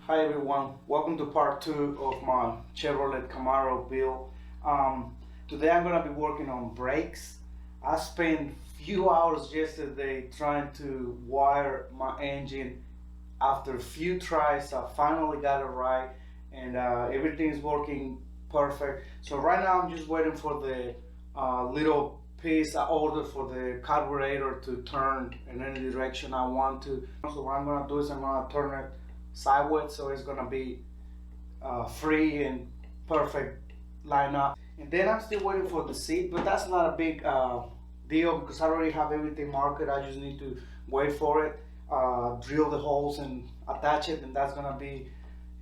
Hi everyone, welcome to part 2 of my Chevrolet Camaro build. Today I'm going to be working on brakes. I spent few hours yesterday trying to wire my engine. After a few tries I finally got it right, and everything is working perfect. So right now I'm just waiting for the little piece I ordered for the carburetor to turn in any direction I want to. So what I'm going to do is I'm going to turn it sideways, so it's gonna be free and perfect lineup. And then I'm still waiting for the seat, but that's not a big deal because I already have everything marked. I just need to wait for it, drill the holes and attach it, and that's gonna be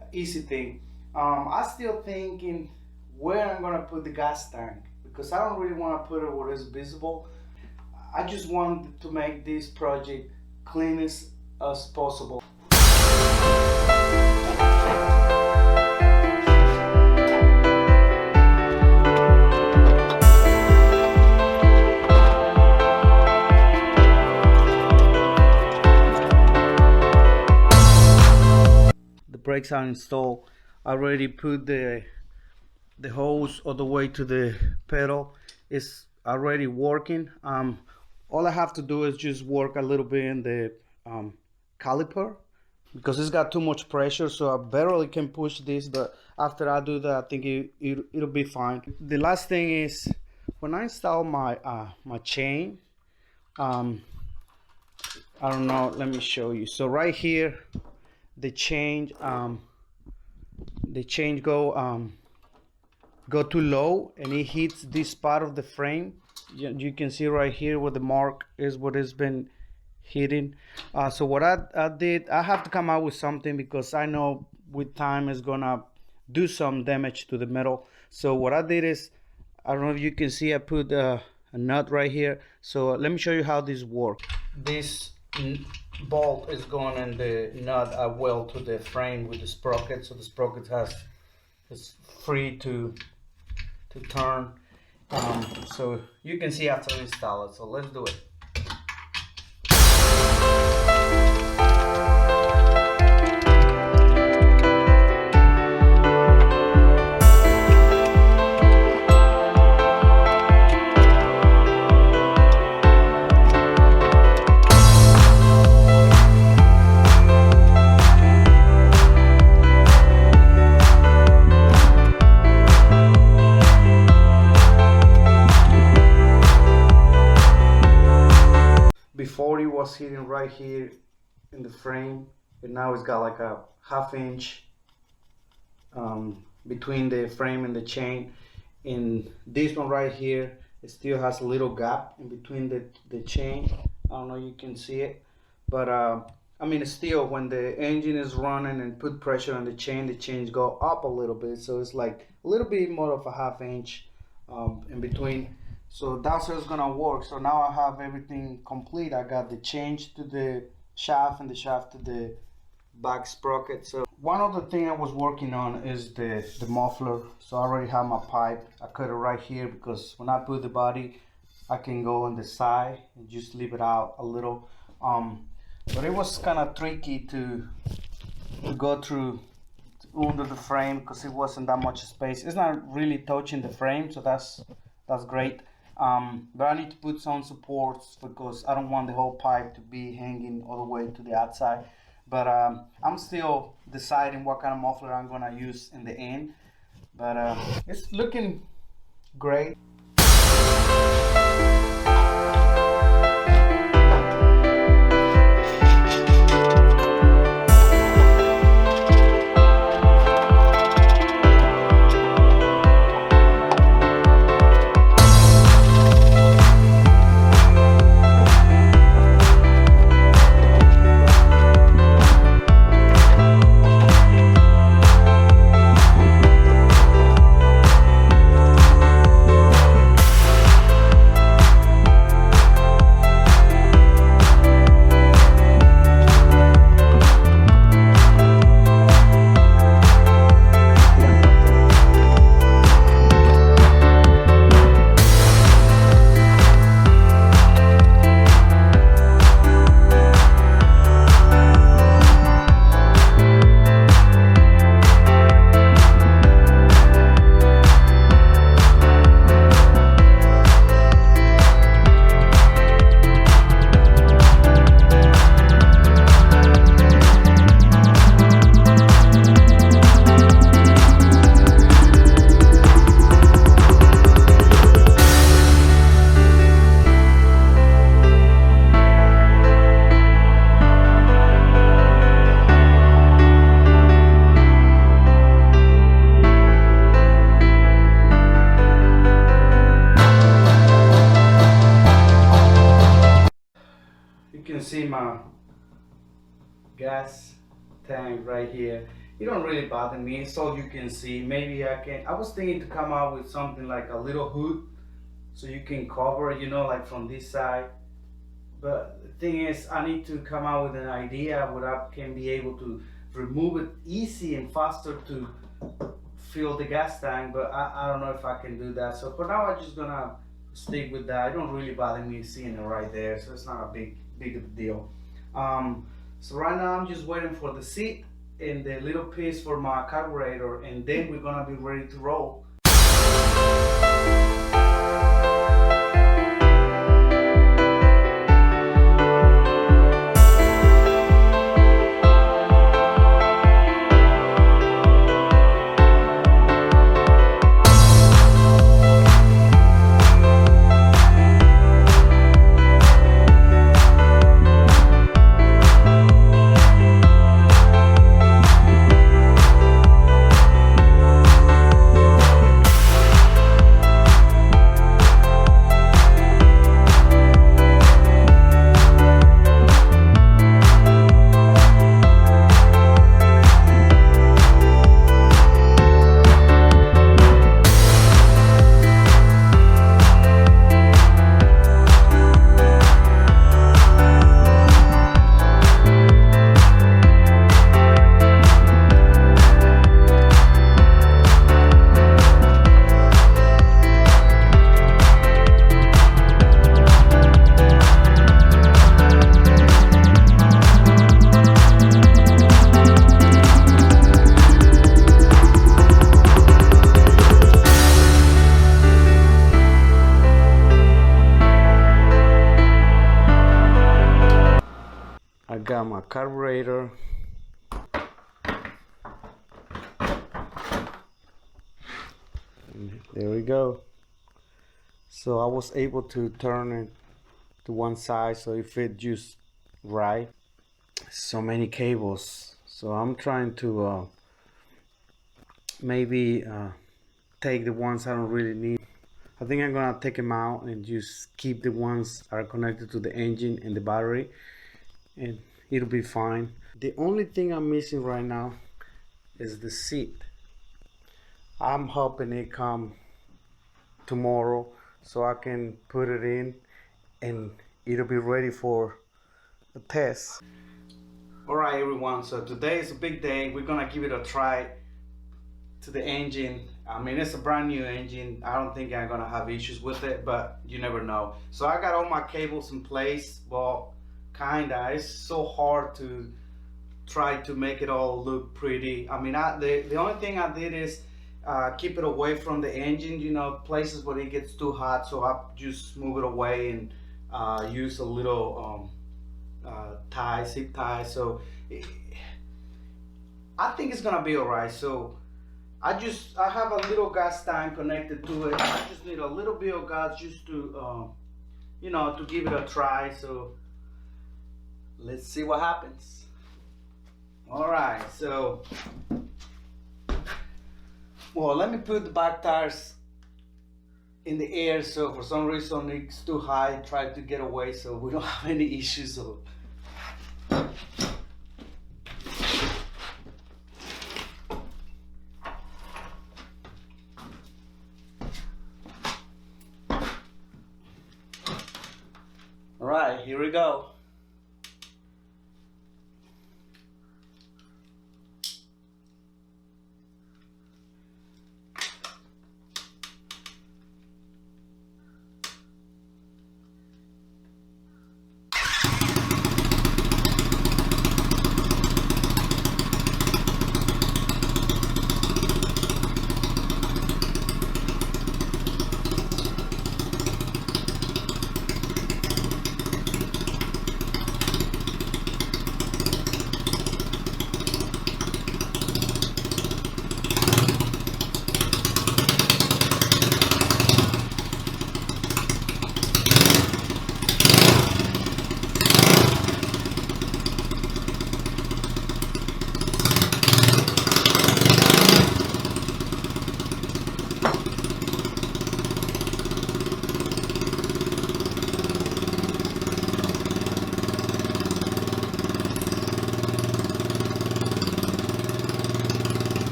an easy thing. I'm still thinking where I'm gonna put the gas tank because I don't really want to put it where it's visible. I just want to make this project cleanest as possible. The brakes are installed. I already put the hose all the way to the pedal. It's already working. All I have to do is just work a little bit in the caliper because it's got too much pressure, so I barely can push this, but after I do that I think it'll be fine. The last thing is when I install my my chain, I don't know, let me show you. So right here the chain go too low and it hits this part of the frame. You can see right here where the mark is, what has been hitting. So what I did, I have to come out with something because I know with time it's gonna do some damage to the metal. So what I did is, I don't know if you can see, I put a nut right here. So let me show you how this works. This bolt is going in the nut well to the frame with the sprocket, so the sprocket is free to turn. So you can see after I install it. So let's do it. Before it was hitting right here in the frame, and now it's got like a ½ inch between the frame and the chain. In this one right here, it still has a little gap in between the chain. I don't know if you can see it, but I mean, still when the engine is running and put pressure on the chain go up a little bit, so it's like a little bit more of a ½ inch in between. So that's how it's gonna work. So now I have everything complete. I got the change to the shaft and the shaft to the back sprocket. So one other thing I was working on is the muffler. So I already have my pipe. I cut it right here because when I put the body, I can go on the side and just leave it out a little. But it was kind of tricky to go through under the frame because it wasn't that much space. It's not really touching the frame, so that's great. But I need to put some supports because I don't want the whole pipe to be hanging all the way to the outside. But I'm still deciding what kind of muffler I'm gonna use in the end. But it's looking great. see my gas tank right here. It don't really bother me. It's all you can see. Maybe I was thinking to come out with something like a little hood so you can cover, you know, like from this side. But the thing is, I need to come out with an idea where I can be able to remove it easy and faster to fill the gas tank. But I don't know if I can do that. So for now, I'm just gonna stick with that. It don't really bother me seeing it right there, so it's not a big deal. So right now I'm just waiting for the seat and the little piece for my carburetor, and then we're gonna be ready to roll. I got my carburetor. And there we go. So I was able to turn it to one side so it fit just right. So many cables. So I'm trying to maybe take the ones I don't really need. I think I'm gonna take them out and just keep the ones that are connected to the engine and the battery, and it'll be fine. The only thing I'm missing right now is the seat. I'm hoping it come tomorrow so I can put it in and it'll be ready for the test. Alright everyone, so today is a big day. We're gonna give it a try to the engine. I mean, it's a brand new engine. I don't think I'm gonna have issues with it, but you never know. So I got all my cables in place. Well, kinda. It's so hard to try to make it all look pretty. I mean, the only thing I did is keep it away from the engine, you know, places where it gets too hot. So I just move it away and use a little zip tie. So I think it's gonna be alright. So I have a little gas tank connected to it. I just need a little bit of gas just to you know, to give it a try. So let's see what happens. All right, so well, let me put the back tires in the air. So for some reason it's too high. Try to get away so we don't have any issues. So all right, here we go.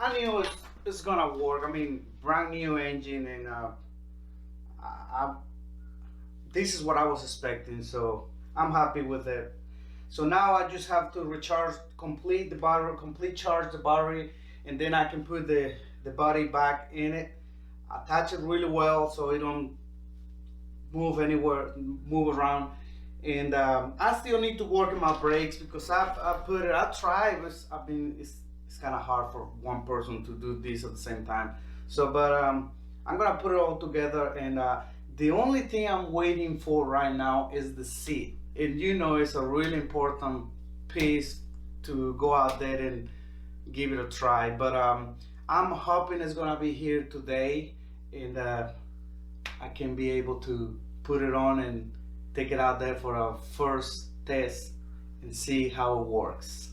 I knew it's gonna work. I mean, brand new engine, and I, this is what I was expecting, so I'm happy with it. So now I just have to recharge, complete the battery, complete charge the battery, and then I can put the body back in it, attach it really well so it don't move anywhere, move around. And I still need to work on my brakes because I tried, but it's kind of hard for one person to do this at the same time. So, but I'm gonna put it all together, and the only thing I'm waiting for right now is the seat. And you know, it's a really important piece to go out there and give it a try. But I'm hoping it's gonna be here today, and I can be able to put it on and take it out there for a first test and see how it works.